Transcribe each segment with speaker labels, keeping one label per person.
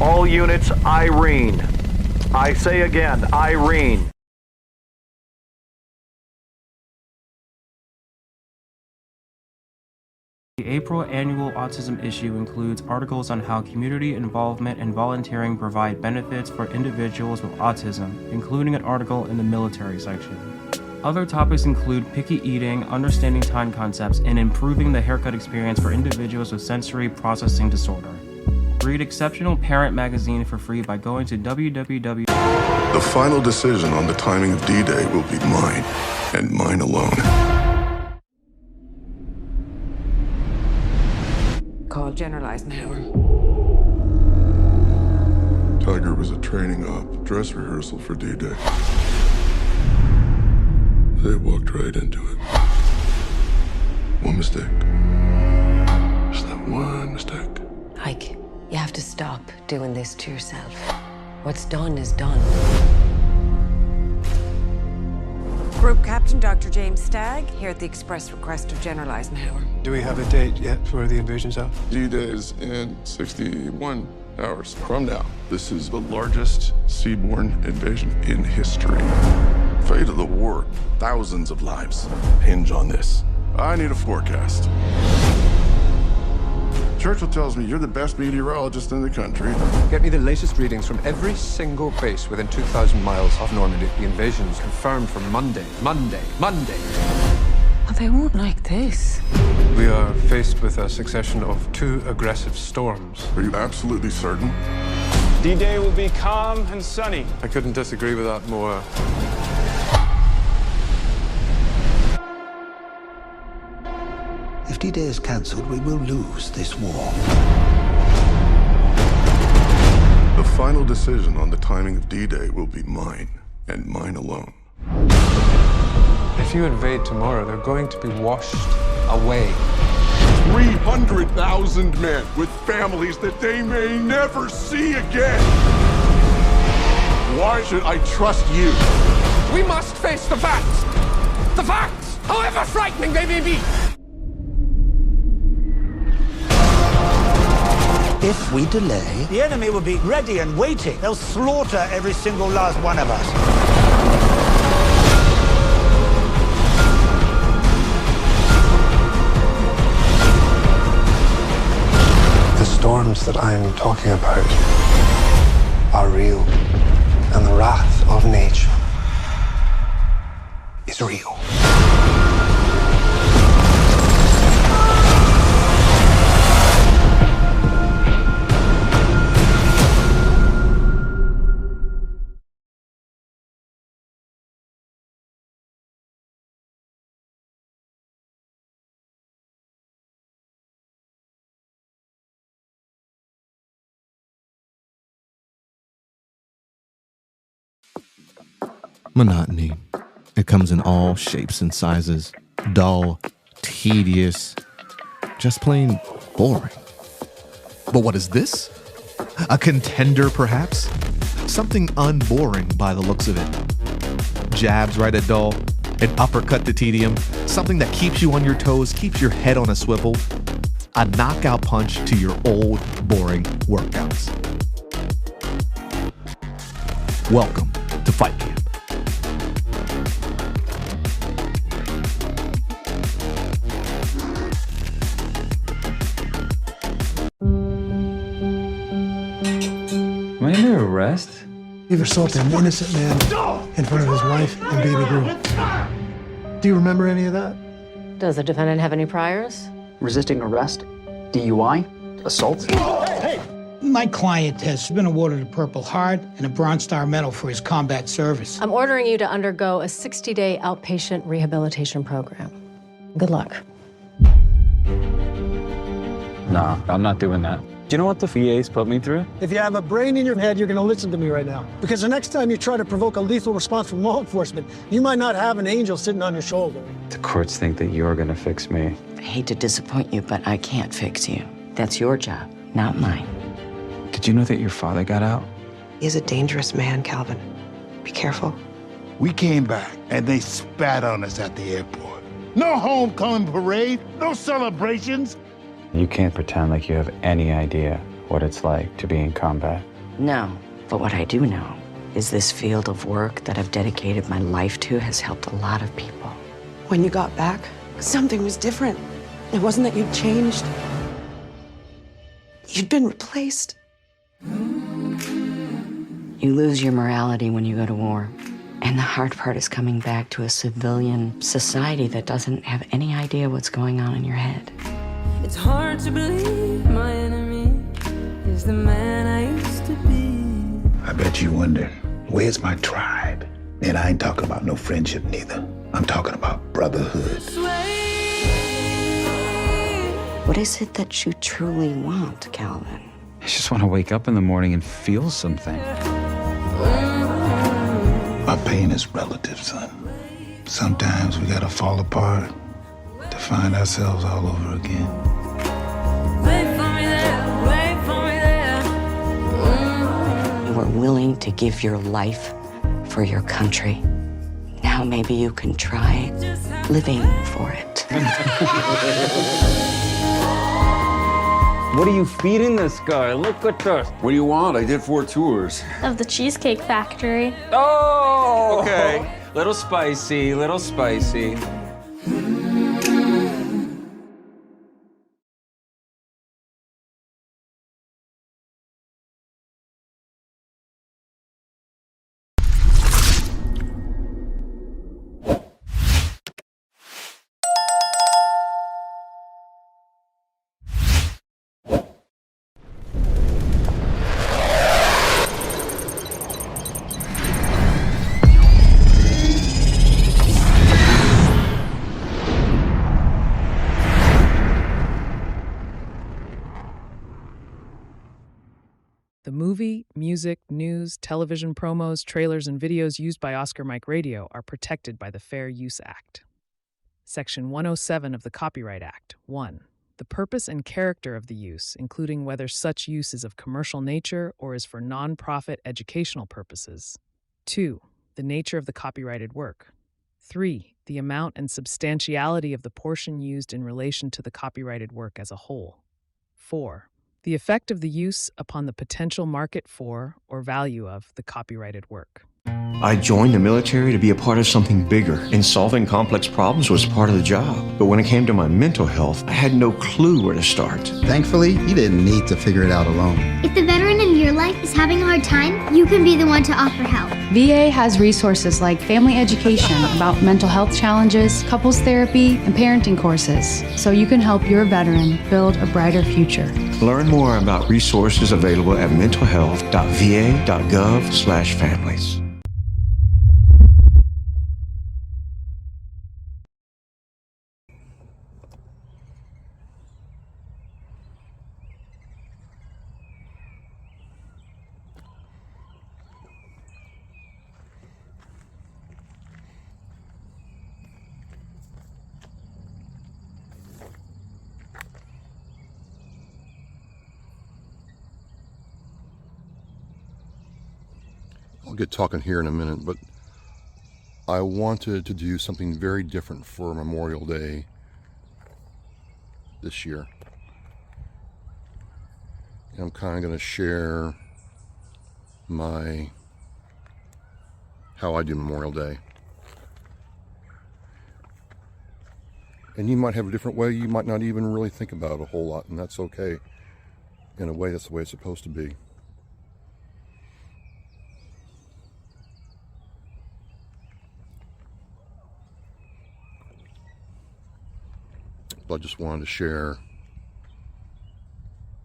Speaker 1: All units, Irene. I say again, Irene.
Speaker 2: The April annual autism issue includes articles on how community involvement and volunteering provide benefits for individuals with autism, including an article in the military section. Other topics include picky eating, understanding time concepts, and improving the haircut experience for individuals with sensory processing disorder. Read Exceptional Parent magazine for free by going to www.
Speaker 3: The final decision on the timing of D-Day will be mine, and mine alone.
Speaker 4: Call General Eisenhower.
Speaker 3: Tiger was a training op, dress rehearsal for D-Day. They walked right into it. One mistake. Just that one mistake.
Speaker 4: Ike, you have to stop doing this to yourself. What's done is done. Group Captain Dr. James Stagg, here at the express request of General Eisenhower.
Speaker 5: Do we have a date yet for the invasion's out?
Speaker 3: D-Day is in 61 hours from now. This is the largest seaborne invasion in history. Fate of the war, thousands of lives hinge on this. I need a forecast. Churchill tells me you're the best meteorologist in the country.
Speaker 5: Get me the latest readings from every single base within 2,000 miles of Normandy. The invasion's confirmed for Monday. Monday.
Speaker 4: Oh, they won't like this.
Speaker 5: We are faced with a succession of 2 aggressive storms.
Speaker 3: Are you absolutely certain?
Speaker 6: D-Day will be calm and sunny.
Speaker 5: I couldn't disagree with that more.
Speaker 7: If D-Day is cancelled, we will lose this war.
Speaker 3: The final decision on the timing of D-Day will be mine, and mine alone.
Speaker 5: If you invade tomorrow, they're going to be washed away.
Speaker 3: 300,000 men with families that they may never see again. Why should I trust you?
Speaker 5: We must face the facts! The facts, however frightening they may be!
Speaker 7: If we delay,
Speaker 8: the enemy will be ready and waiting. They'll slaughter every single last one of us.
Speaker 5: The storms that I'm talking about are real, and the wrath of nature is real.
Speaker 9: Monotony. It comes in all shapes and sizes. Dull, tedious, just plain boring. But what is this? A contender, perhaps? Something unboring by the looks of it. Jabs right at dull, an uppercut to tedium, something that keeps you on your toes, keeps your head on a swivel, a knockout punch to your old, boring workouts. Welcome to Fight Camp.
Speaker 10: Am I under arrest?
Speaker 11: You've assaulted an innocent man in front of his wife and baby girl. Do you remember any of that?
Speaker 12: Does the defendant have any priors?
Speaker 13: Resisting arrest, DUI, assault.
Speaker 8: Hey! My client has been awarded a Purple Heart and a Bronze Star Medal for his combat service.
Speaker 12: I'm ordering you to undergo a 60-day outpatient rehabilitation program. Good luck.
Speaker 10: Nah, I'm not doing that. Do you know what the VA's put me through?
Speaker 11: If you have a brain in your head, you're going to listen to me right now. Because the next time you try to provoke a lethal response from law enforcement, you might not have an angel sitting on your shoulder.
Speaker 10: The courts think that you're gonna fix me.
Speaker 14: I hate to disappoint you, but I can't fix you. That's your job, not mine.
Speaker 10: Did you know that your father got out?
Speaker 15: He's a dangerous man, Calvin. Be careful.
Speaker 16: We came back, and they spat on us at the airport. No homecoming parade, no celebrations.
Speaker 10: You can't pretend like you have any idea what it's like to be in combat.
Speaker 14: No, but what I do know is this field of work that I've dedicated my life to has helped a lot of people.
Speaker 15: When you got back, something was different. It wasn't that you'd changed. You'd been replaced.
Speaker 14: You lose your morality when you go to war. And the hard part is coming back to a civilian society that doesn't have any idea what's going on in your head.
Speaker 17: It's hard to believe my enemy is the man I used to be.
Speaker 7: I bet you wonder, where's my tribe? And I ain't talking about no friendship neither. I'm talking about brotherhood.
Speaker 14: What is it that you truly want, Calvin?
Speaker 10: I just want to wake up in the morning and feel something.
Speaker 7: My pain is relative, son. Sometimes we gotta fall apart to find ourselves all over again.
Speaker 17: Wait for me there, wait for me there.
Speaker 14: You were willing to give your life for your country. Now maybe you can try living for it.
Speaker 10: What are you feeding this guy? Look at this.
Speaker 18: What do you want? I did 4 tours.
Speaker 19: Of the Cheesecake Factory.
Speaker 10: Oh! Okay. Little spicy, little spicy.
Speaker 20: The movie, music, news, television promos, trailers, and videos used by Oscar MikeRadio are protected by the Fair Use Act. Section 107 of the Copyright Act. 1. The purpose and character of the use, including whether such use is of commercial nature or is for non-profit educational purposes. 2. The nature of the copyrighted work. 3. The amount and substantiality of the portion used in relation to the copyrighted work as a whole. 4. The effect of the use upon the potential market for or value of the copyrighted work.
Speaker 21: I joined the military to be a part of something bigger, and solving complex problems was part of the job. But when it came to my mental health, I had no clue where to start.
Speaker 22: Thankfully, you didn't need to figure it out alone.
Speaker 23: If the veteran in your life is having a hard time, you can be the one to offer help.
Speaker 24: VA has resources like family education about mental health challenges, couples therapy, and parenting courses, so you can help your veteran build a brighter future.
Speaker 21: Learn more about resources available at mentalhealth.va.gov/families.
Speaker 3: I'll get talking here in a minute, but I wanted to do something very different for Memorial Day this year. I'm kind of going to share how I do Memorial Day. And you might have a different way. You might not even really think about it a whole lot, and that's okay. In a way, that's the way it's supposed to be. But I just wanted to share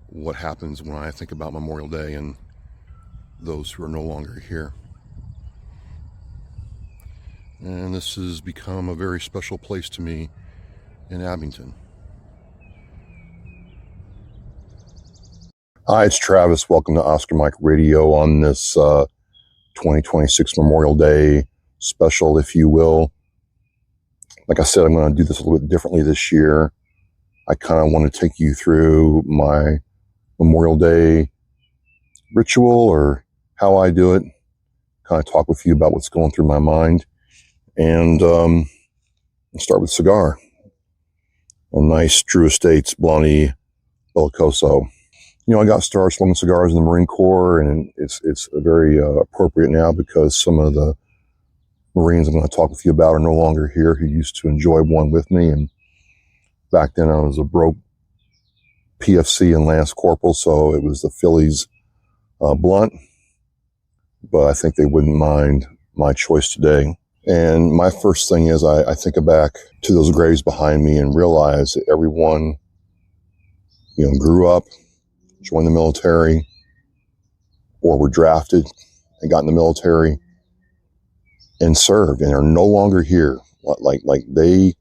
Speaker 3: what happens when I think about Memorial Day and those who are no longer here. And this has become a very special place to me in Abington. Hi, it's Travis. Welcome to Oscar MikeRadio on this 2026 Memorial Day special, if you will. Like I said, I'm going to do this a little bit differently this year. I kind of want to take you through my Memorial Day ritual or how I do it, kind of talk with you about what's going through my mind, and start with cigar. A nice True Estates Blondie Bellicoso.
Speaker 1: I got started smoking cigars in the Marine Corps, and it's very appropriate now because some of the Marines I'm going to talk with you about are no longer here who used to enjoy one with me. And back then I was a broke PFC and Lance Corporal, so it was the Phillies blunt, but I think they wouldn't mind my choice today. And my first thing is I think back to those graves behind me and realize that everyone, grew up, joined the military, or were drafted and got in the military and served and are no longer here. Like they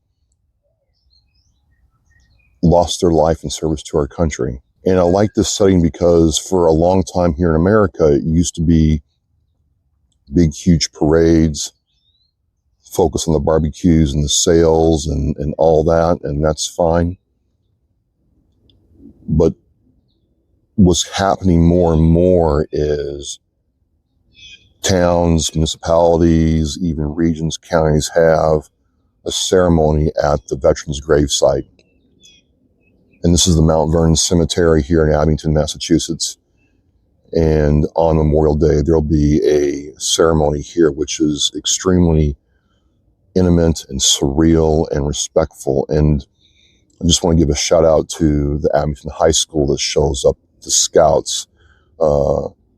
Speaker 1: lost their life in service to our country. And I like this setting because for a long time here in America, it used to be big, huge parades, focus on the barbecues and the sales and all that, and that's fine. But what's happening more and more is towns, municipalities, even regions, counties have a ceremony at the veterans' gravesite. And this is the Mount VernonCemetery here in Abington, Massachusetts. And on Memorial Day, there'll be a ceremony here, which is extremely intimate and surreal and respectful. And I just want to give a shout out to the Abington High School that shows up, the Scouts,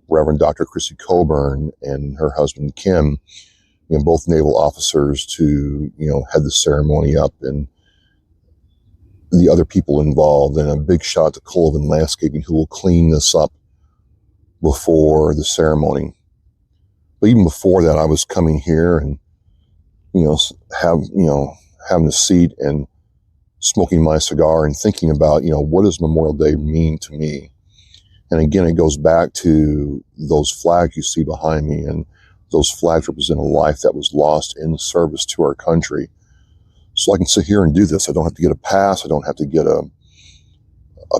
Speaker 1: Reverend Dr. Chrissy Coburn and her husband Kim, both naval officers, to head the ceremony up, and the other people involved. And a big shout out to Colvin Landscaping, who will clean this up before the ceremony. But even before that, I was coming here and having a seat and smoking my cigar and thinking about what does Memorial Day mean to me. And again, it goes back to those flags you see behind me, and those flags represent a life that was lost in service to our country. So I can sit here and do this. I don't have to get a pass. I don't have to get a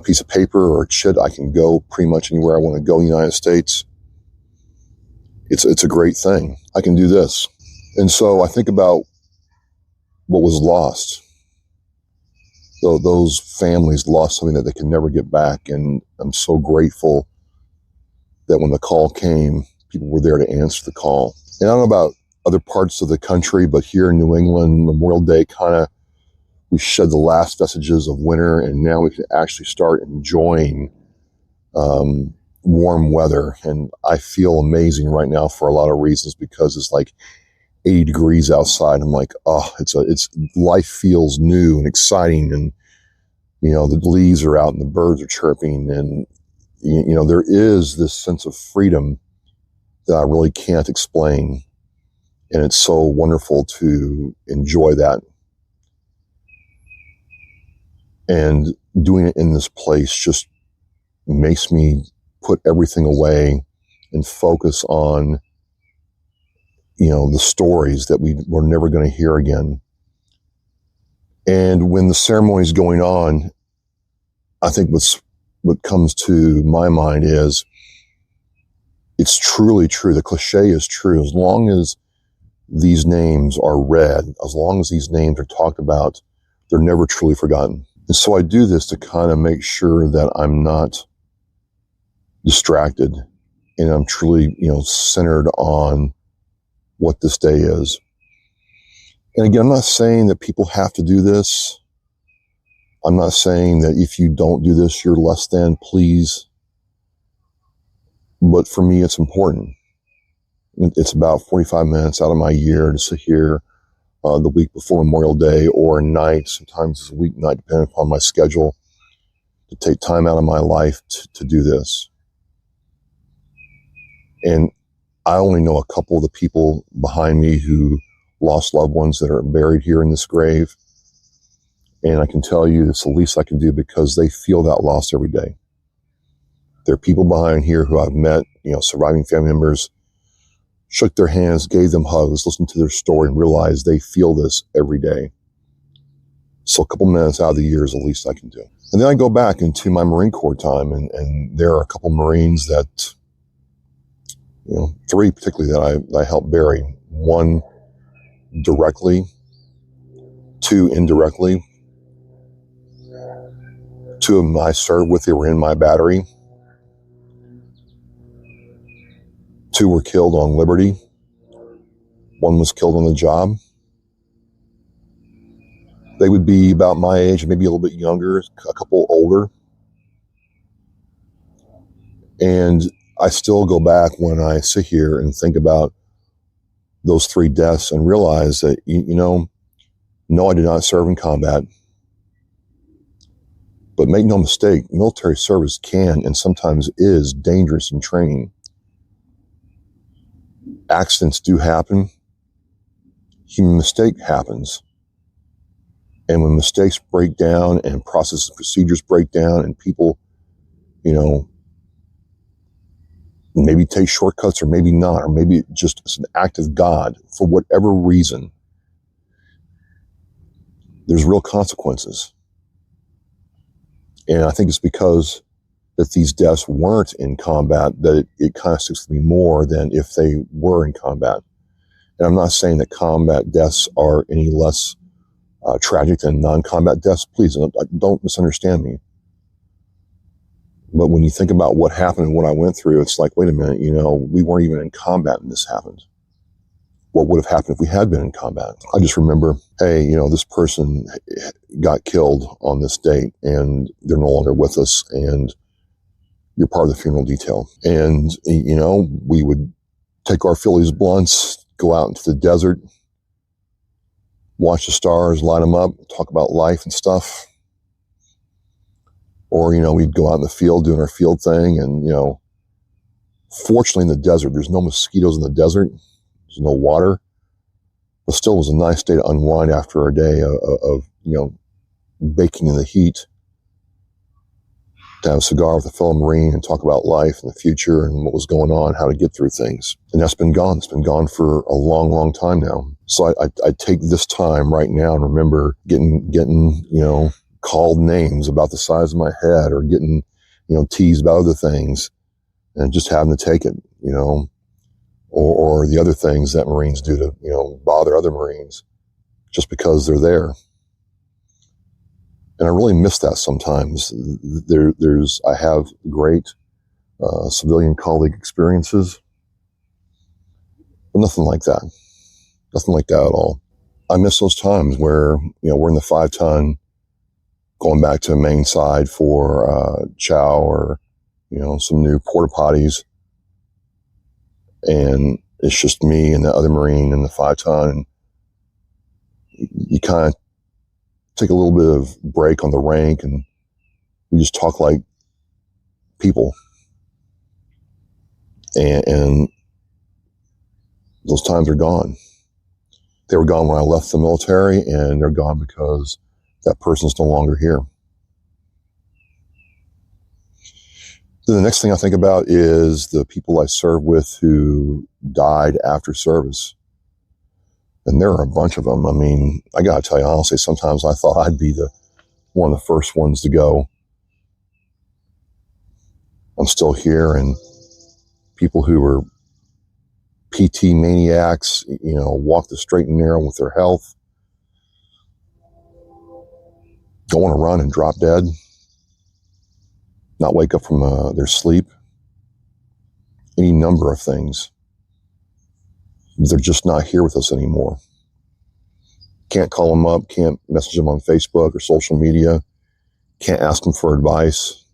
Speaker 1: piece of paper or a chit. I can go pretty much anywhere I want to go in the United States. It's a great thing. I can do this. And so I think about what was lost. So those families lost something that they can never get back. And I'm so grateful that when the call came, people were there to answer the call. And I don't know about other parts of the country, but here in New England, Memorial Day we shed the last vestiges of winter, and now we can actually start enjoying warm weather. And I feel amazing right now for a lot of reasons, because it's like 80 degrees outside. I'm like, it's life feels new and exciting, and the leaves are out and the birds are chirping, and there is this sense of freedom that I really can't explain, and it's so wonderful to enjoy that. And doing it in this place just makes me put everything away and focus on the stories that we're never going to hear again. And when the ceremony is going on, I think what comes to my mind is it's truly true. The cliche is true. As long as these names are read, as long as these names are talked about, they're never truly forgotten. And so I do this to kind of make sure that I'm not distracted and I'm truly, centered on what this day is. And again, I'm not saying that people have to do this. I'm not saying that if you don't do this, you're less than, please. But for me, it's important. It's about 45 minutes out of my year to sit here the week before Memorial Day, or a night, sometimes it's a weeknight, depending upon my schedule, to take time out of my life to do this. And I only know a couple of the people behind me who lost loved ones that are buried here in this grave. And I can tell you it's the least I can do, because they feel that loss every day. There are people behind here who I've met, surviving family members, shook their hands, gave them hugs, listened to their story, and realized they feel this every day. So a couple minutes out of the year is the least I can do. And then I go back into my Marine Corps time, and there are a couple Marines that, three particularly that I helped bury. One directly, two indirectly. Two of them I served with, they were in my battery. 2 were killed on liberty. 1 was killed on the job. They would be about my age, maybe a little bit younger, a couple older. And I still go back when I sit here and think about those 3 deaths and realize that, no, I did not serve in combat. But make no mistake, military service can and sometimes is dangerous in training. Accidents do happen. Human mistake happens. And when mistakes break down and processes and procedures break down and people, maybe take shortcuts or maybe not, or maybe just it's an act of God for whatever reason, there's real consequences. And I think it's because that these deaths weren't in combat that it kind of sticks with me more than if they were in combat. And I'm not saying that combat deaths are any less tragic than non-combat deaths. Please don't misunderstand me. But when you think about what happened and what I went through, it's like, wait a minute, we weren't even in combat when this happened. What would have happened if we had been in combat? I just remember, hey, this person got killed on this date and they're no longer with us and you're part of the funeral detail. And, we would take our Phillies blunts, go out into the desert, watch the stars, light them up, talk about life and stuff. Or, we'd go out in the field doing our field thing. And, fortunately in the desert, there's no mosquitoes in the desert. There's no water. But still, it was a nice day to unwind after a day of baking in the heat. To have a cigar with a fellow Marine and talk about life and the future and what was going on, how to get through things. And that's been gone. It's been gone for a long, long time now. So I take this time right now and remember getting called names about the size of my head or getting, teased about other things and just having to take it, or the other things that Marines do to, bother other Marines just because they're there. And I really miss that sometimes. I have great civilian colleague experiences, but nothing like that. Nothing like that at all. I miss those times where, we're in the 5-ton going back to main side for chow or, some new porta potties. And it's just me and the other Marine in the 5-ton. You kind of take a little bit of break on the rank and we just talk like people. And those times are gone. They were gone when I left the military and they're gone because that person's no longer here. Then the next thing I think about is the people I served with who died after service. And there are a bunch of them. I mean, I got to tell you honestly, sometimes I thought I'd be one of the first ones to go. I'm still here, and people who were PT maniacs, walk the straight and narrow with their health, don't want to run and drop dead, not wake up from their sleep, any number of things. They're just not here with us anymore. Can't call them up, can't message them on Facebook or social media, can't ask them for advice,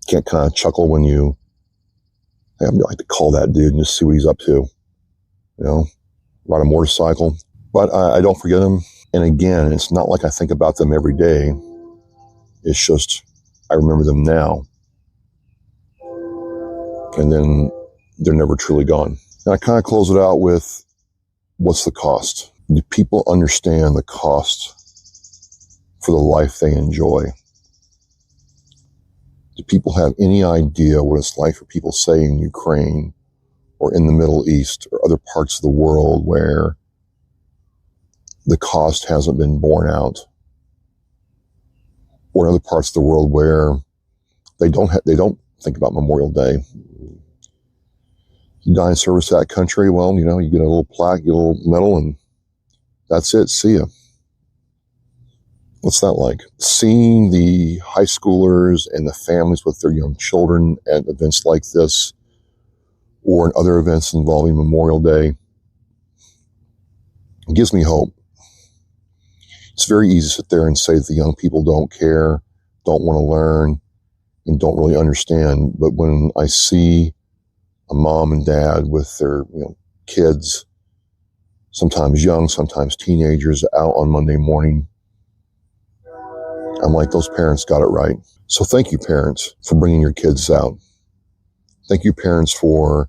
Speaker 1: can't kind of chuckle when hey, I'd like to call that dude and just see what he's up to, ride a motorcycle. But I don't forget him. And again, it's not like I think about them every day. It's just, I remember them now. And then they're never truly gone. And I kind of close it out with, what's the cost? Do people understand the cost for the life they enjoy? Do people have any idea what it's like for people, say, in Ukraine or in the Middle East or other parts of the world where the cost hasn't been borne out? Or in other parts of the world where they don't think about Memorial Day. You die in service to that country, well, you get a little plaque, you get a little medal, and that's it. See ya. What's that like? Seeing the high schoolers and the families with their young children at events like this, or in other events involving Memorial Day, it gives me hope. It's very easy to sit there and say that the young people don't care, don't want to learn, and don't really understand. But when I see a mom and dad with their kids, sometimes young, sometimes teenagers, out on Monday morning, I'm like, those parents got it right. So thank you, parents, for bringing your kids out. Thank you, parents, for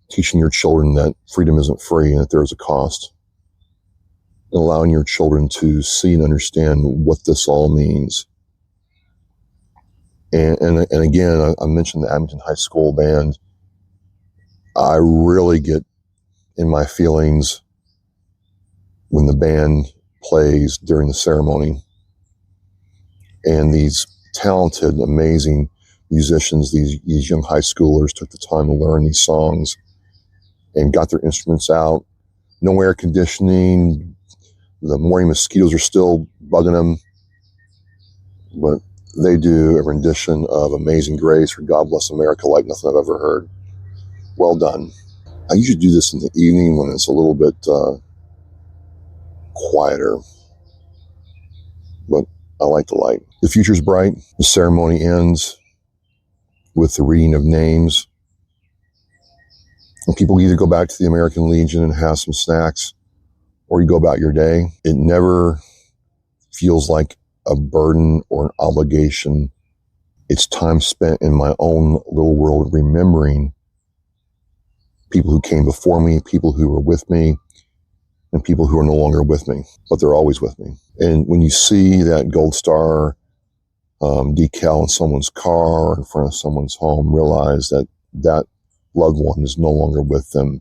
Speaker 1: teaching your children that freedom isn't free and that there is a cost, and allowing your children to see and understand what this all means. And again, I mentioned the Abington High School band. I really get in my feelings when the band plays during the ceremony. And these talented, amazing musicians, these young high schoolers took the time to learn these songs and got their instruments out. No air conditioning. The morning mosquitoes are still bugging them. But they do a rendition of Amazing Grace or God Bless America like nothing I've ever heard. Well done. I usually do this in the evening when it's a little bit quieter, but I like the light. The future's bright. The ceremony ends with the reading of names. And people either go back to the American Legion and have some snacks, or you go about your day. It never feels like a burden or an obligation. It's time spent in my own little world remembering people who came before me, people who were with me, and people who are no longer with me, but they're always with me. And when you see that gold star decal in someone's car or in front of someone's home, realize that that loved one is no longer with them,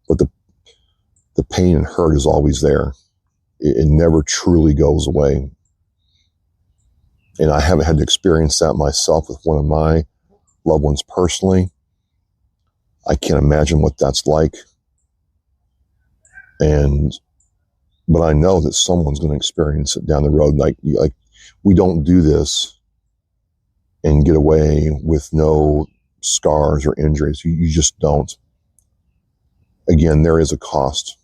Speaker 1: but the pain and hurt is always there. It never truly goes away. And I haven't had to experience that myself with one of my loved ones personally. I can't imagine what that's like. But I know that someone's going to experience it down the road. Like we don't do this and get away with no scars or injuries. You just don't. Again, there is a cost.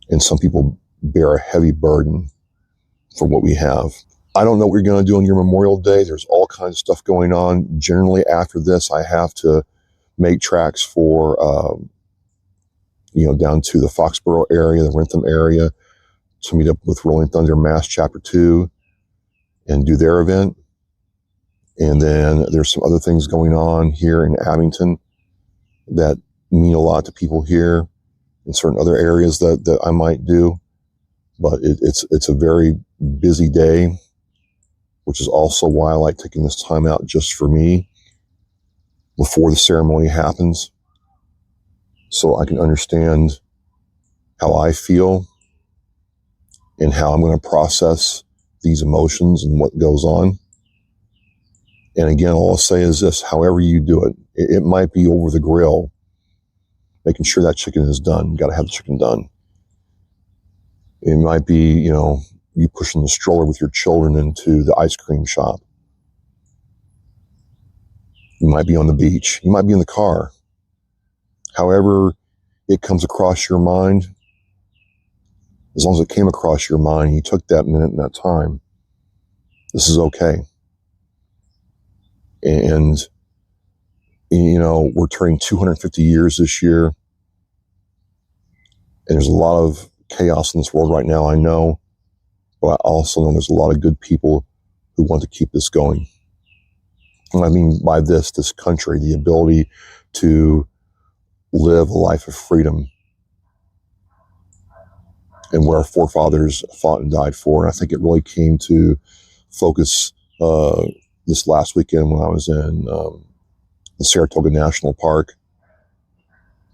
Speaker 1: And some people bear a heavy burden for what we have. I don't know what you're going to do on your Memorial Day. There's all kinds of stuff going on. Generally, after this, I have to make tracks for, down to the Foxborough area, the Rentham area, to meet up with Rolling Thunder Mass Chapter 2 and do their event. And then there's some other things going on here in Abington that mean a lot to people here in certain other areas that I might do. But it's a very busy day, which is also why I like taking this time out just for me before the ceremony happens, so I can understand how I feel and how I'm going to process these emotions and what goes on. And again, all I'll say is this: however you do it, it might be over the grill, making sure that chicken is done. You got to have the chicken done. It might be, you pushing the stroller with your children into the ice cream shop. You might be on the beach. You might be in the car. However it comes across your mind, as long as it came across your mind, you took that minute and that time, this is okay. And, we're turning 250 years this year. And there's a lot of chaos in this world right now, I know. But I also know there's a lot of good people who want to keep this going. And I mean by this country, the ability to live a life of freedom and what our forefathers fought and died for. And I think it really came to focus this last weekend when I was in the Saratoga National Park,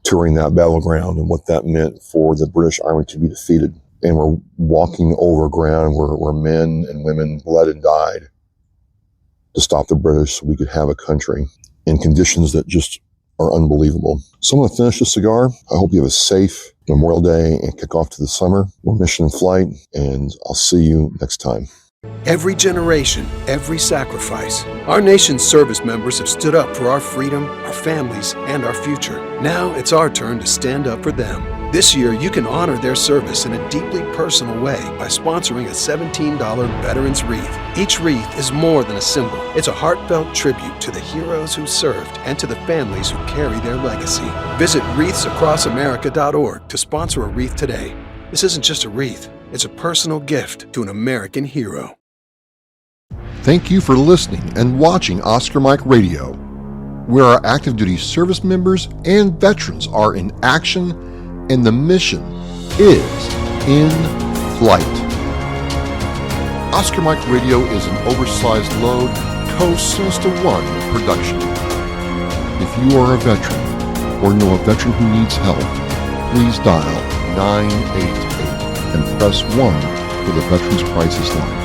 Speaker 1: touring that battleground and what that meant for the British Army to be defeated. And we're walking over ground where men and women bled and died to stop the British so we could have a country in conditions that just are unbelievable. So I'm going to finish the cigar. I hope you have a safe Memorial Day and kick off to the summer. We're mission in flight, and I'll see you next time.
Speaker 2: Every generation, every sacrifice. Our nation's service members have stood up for our freedom, our families, and our future. Now it's our turn to stand up for them. This year, you can honor their service in a deeply personal way by sponsoring a $17 Veterans Wreath. Each wreath is more than a symbol. It's a heartfelt tribute to the heroes who served and to the families who carry their legacy. Visit wreathsacrossamerica.org to sponsor a wreath today. This isn't just a wreath. It's a personal gift to an American hero.
Speaker 1: Thank you for listening and watching Oscar Mike Radio, where our active duty service members and veterans are in action and the mission is in flight. Oscar Mike Radio is an oversized load, Co-Sinister One production. If you are a veteran or know a veteran who needs help, please dial 988 and press 1 for the Veterans Crisis Line.